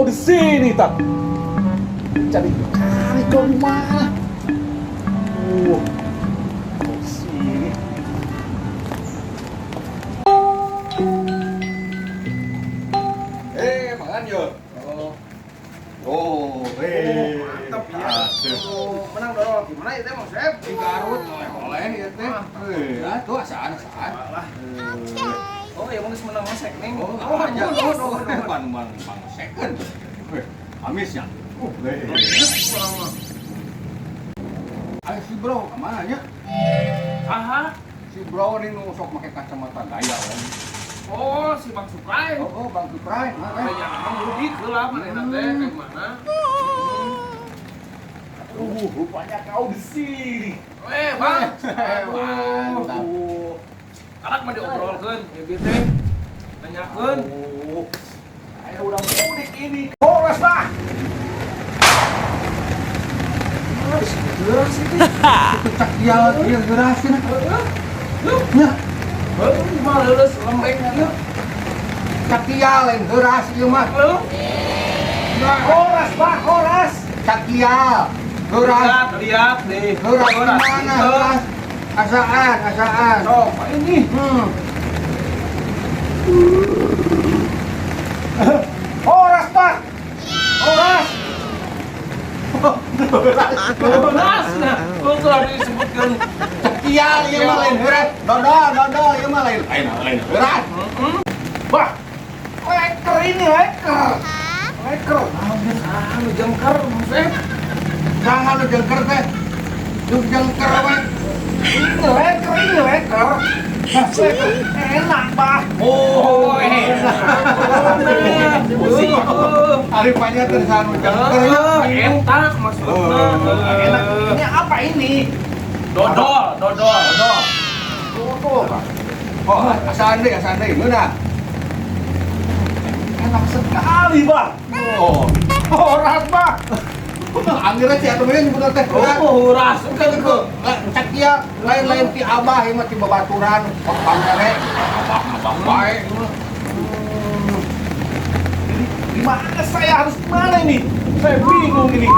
di sini, tak? Cari kau di mana? Di sini. Makan yuk. Mantap ya. Menang dorong. Gimana ya teh Mang Sep? Di Garut oleh ya teh. Tuh asaan. Oh, ya geus menang Mang Sep ning. Aja. Bang second. Amisnya. Ayo si bro, kemana nya? Aha. Si bro ini nu sok make kacamata gaya kan. Oh, si Bang Suprai. Oh, Bang Suprai. Kayak Bang Rudi heula manehna teh kayak mana? Rupanya kau di sini. Bang. Mantap. Anak mah diobrolkeun, ya bieu teh. Tanyakeun. Ayo udah mudik ini. Horas, Pak. Geras ini. Cak dia geras ini. Ya. Gimana lulus lembek ieu? Cak dia lain geras ieu mah. Horas, Pak. Horas. Cak dia geras. Lihat deh. Geras di mana? Geras. Asaan. Sok, ini. Horas, Pak. Horas. Berasnya. Lu telah disebutkan. Cak dia ieu mah lain geras. Dodol ieu mah lain geras. Bah. Leker ini, leker. Leker. Lu jengker, Sep. Jangan lu jengker teh. Lu jengker we. Ini leker. Enak, Pak. Oh, enak. Arifannya tersanu jengker ya. Entak maksudnya. Enak. Ini apa ini? Dodol. Tuh, Pak. Oh, asaan deui meunah. Enak sekali, Pak. Oh, Horas, Pak. anggeuna si atuh meureun nyebutna teh. Oh, huras. Cak dia lain-lain ti Abah ieu mah ti babaturan, pamere. Abah bae. Di mana saya harus kemana ini? Saya bingung ini.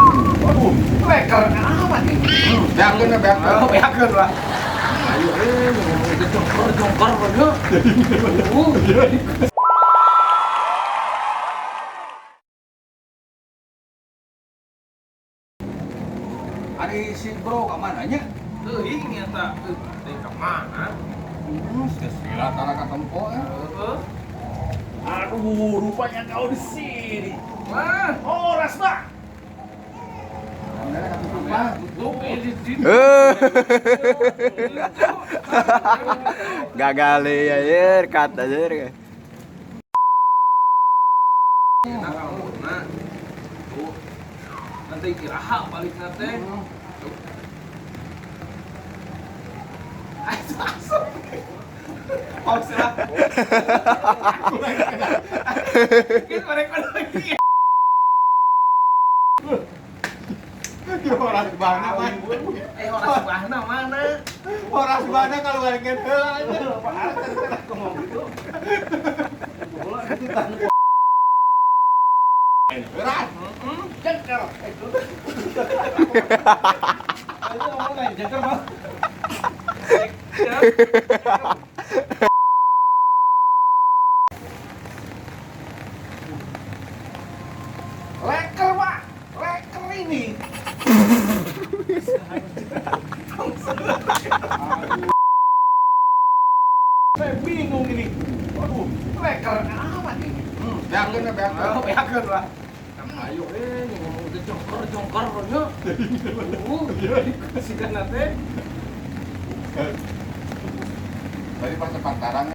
Waduh, leker amat ini. Beakeun Beakeun lah. Ayo, jongkar banyak. Ari si bro ka mana nya? Teuing nyata. Teh ka mana? Sila tara ka tempo Heeh. Aduh, rupanya kau di sini. Wah, Horas, Pak. tutup ini di. Gagal ya, kata aja. Enak kamu, nah. Tuh. Nanti kiraha balik nate. Masuk. Pause lah. Kita mereka lagi. Horas bana mah. Orang sebahna mana? Horas bana kalau ngalengen heula aja. Berat. Jengkel. Ayo ngomong lain, jengkel, Pak. Leker, Pak. Leker ini. Saya bingung ini. Waduh, leker amat ini. Beakeun lah. Ayo ngomong teh jongkar banyak. Sigan nate. Dari pas sepantaran